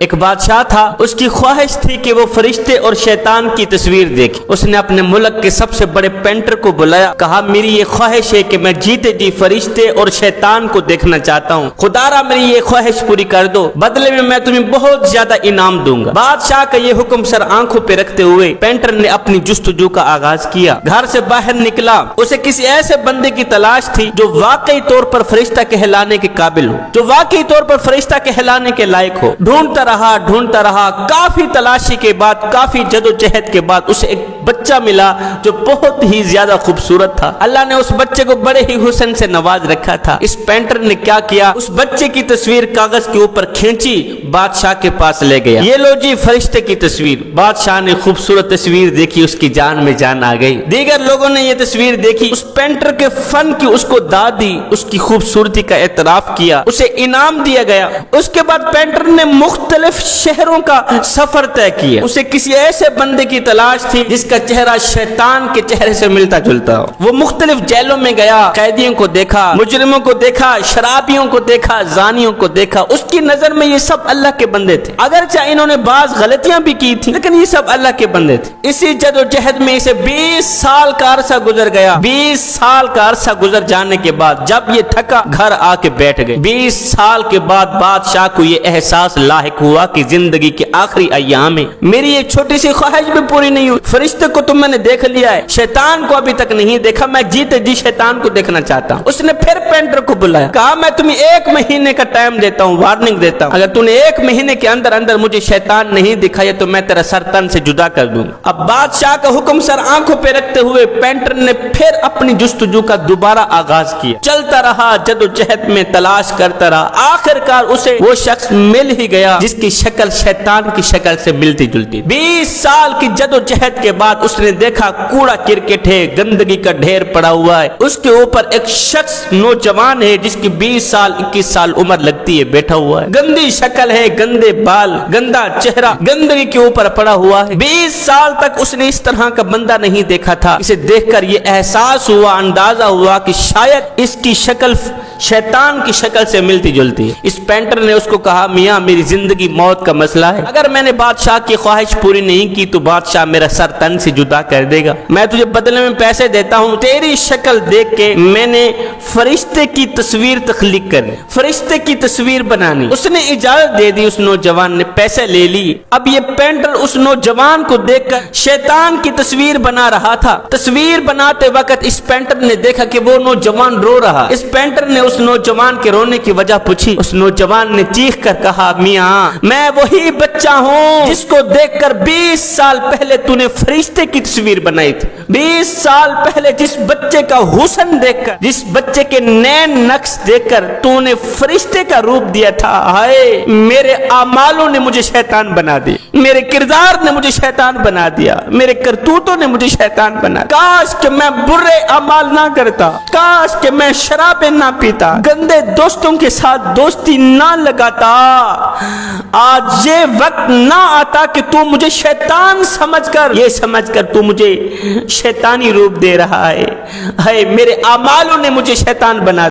ایک بادشاہ تھا، اس کی خواہش تھی کہ وہ فرشتے اور شیطان کی تصویر دیکھے۔ اس نے اپنے ملک کے سب سے بڑے پینٹر کو بلایا، کہا میری یہ خواہش ہے کہ میں جیتے جی فرشتے اور شیطان کو دیکھنا چاہتا ہوں، خدا را میری یہ خواہش پوری کر دو، بدلے میں تمہیں بہت زیادہ انعام دوں گا۔ بادشاہ کا یہ حکم سر آنکھوں پہ رکھتے ہوئے پینٹر نے اپنی جستجو کا آغاز کیا۔ گھر سے باہر نکلا، اسے کسی ایسے بندے کی تلاش تھی جو واقعی طور پر فرشتہ کہلانے کے قابل ہو، جو واقعی طور پر فرشتہ کہلانے کے لائق ہو۔ ڈھونڈتا رہا، کافی تلاشی کے بعد، کافی جدوجہد کے بعد اسے ایک بچہ ملا جو بہت ہی زیادہ خوبصورت تھا۔ اللہ نے اس بچے کو بڑے ہی حسن سے نواز رکھا تھا۔ اس پینٹر نے کیا کیا، اس بچے کی تصویر کاغذ کے اوپر کھینچی، بادشاہ کے پاس لے گیا۔ یہ لو جی فرشتے کی تصویر۔ بادشاہ نے خوبصورت تصویر دیکھی، اس کی جان میں جان آ گئی۔ دیگر لوگوں نے یہ تصویر دیکھی، اس پینٹر کے فن کی اس کو داد دی، اس کی خوبصورتی کا اعتراف کیا، اسے انعام دیا گیا۔ اس کے بعد پینٹر نے مختلف شہروں کا سفر طے کیا۔ اسے کسی ایسے بندے کی تلاش تھی جس کا چہرہ شیطان کے چہرے سے ملتا جلتا ہو۔ وہ مختلف جیلوں میں گیا، قیدیوں کو دیکھا، مجرموں کو دیکھا، شرابیوں کو دیکھا، زانیوں کو دیکھا۔ اس کی نظر میں یہ سب اللہ کے بندے تھے، اگرچہ انہوں نے بعض غلطیاں بھی کی تھی، لیکن یہ سب اللہ کے بندے تھے۔ اسی جدوجہد میں اسے 20 سال کا عرصہ گزر گیا۔ 20 سال کا عرصہ گزر جانے کے بعد جب یہ تھکا، گھر آ کے بیٹھ گئے۔ 20 سال کے بعد بادشاہ کو یہ احساس لاحق ہوا کہ زندگی کے آخری ایام میں میری یہ چھوٹی سی خواہش بھی پوری نہیں ہوئی۔ فرشتے کو تو میں نے دیکھ لیا ہے، شیطان کو ابھی تک نہیں دیکھا، میں جیتے جی شیطان کو دیکھنا چاہتا ہوں۔ اس نے پھر پینٹر کو بلایا، کہا میں تمہیں 1 مہینے کا ٹائم دیتا ہوں، وارننگ دیتا ہوں، اگر تو نے 1 مہینے کے اندر مجھے شیطان نہیں دکھایا تو میں تیرا سر تن سے جدا کر دوں۔ اب بادشاہ کا حکم سر آنکھوں پہ رکھتے ہوئے پینٹر نے پھر اپنی جستجو کا دوبارہ آغاز کیا۔ چلتا رہا، جدوجہد میں تلاش کرتا رہا، آخرکار اسے وہ شخص مل ہی گیا جس کی شکل شیطان کی شکل سے ملتی جلتی۔ 20 سال کی جدوجہد کے بعد اس نے دیکھا کوڑا کرکٹ ہے، گندگی کا ڈھیر پڑا ہوا ہے، اس کے اوپر ایک شخص نوجوان ہے جس کی 20 سال 21 سال عمر لگتی ہے، بیٹھا ہوا ہے، گندی شکل ہے، گندے بال، گندا چہرہ، گندگی کے اوپر پڑا ہوا ہے۔ 20 سال تک اس نے اس طرح کا بندہ نہیں دیکھا تھا۔ اسے دیکھ کر یہ احساس ہوا، اندازہ ہوا کہ شاید اس کی شکل شیطان کی شکل سے ملتی جلتی ہے۔ اس پینٹر نے اس کو کہا میاں میری زندگی موت کا مسئلہ ہے، اگر میں نے بادشاہ کی خواہش پوری نہیں کی تو بادشاہ میرا سر تن سے جدا کر دے گا، میں تجھے بدلے میں پیسے دیتا ہوں، تیری شکل دیکھ کے میں نے فرشتے کی تصویر تخلیق کرنی، فرشتے کی تصویر بنانی۔ اس نے اجازت دے دی، اس نوجوان نے پیسے لے لی۔ اب یہ پینٹر اس نوجوان کو دیکھ کر شیطان کی تصویر بنا رہا تھا۔ تصویر بناتے وقت اس پینٹر نے دیکھا کہ وہ نوجوان رو رہا۔ اس پینٹر نے اس نوجوان کے رونے کی وجہ پوچھی۔ اس نوجوان نے چیخ کر کہا میاں میں وہی بچہ ہوں جس کو دیکھ کر 20 سال پہلے تو نے فرشتے کی تصویر بنائی تھی۔ 20 سال پہلے جس بچے کا حسن دیکھ کر، جس بچے کے نین نقش دیکھ کر تو نے فرشتے کا روپ دیا تھا۔ ہائے میرے اعمالوں نے مجھے شیطان بنا دیا، میرے کردار نے مجھے شیطان بنا دیا، میرے کرتوتوں نے مجھے شیطان بنا دیا۔ کاش کہ میں برے اعمال نہ کرتا، کاش کہ میں شرابیں نہ پیتا، گندے دوستوں کے ساتھ دوستی نہ لگاتا، آج یہ وقت نہ آتا کہ تو مجھے شیطان سمجھ کر، یہ سمجھ کر تو مجھے شیطانی روپ دے رہا ہے۔ ہائے میرے اعمالوں نے مجھے شیطان بنا دیا۔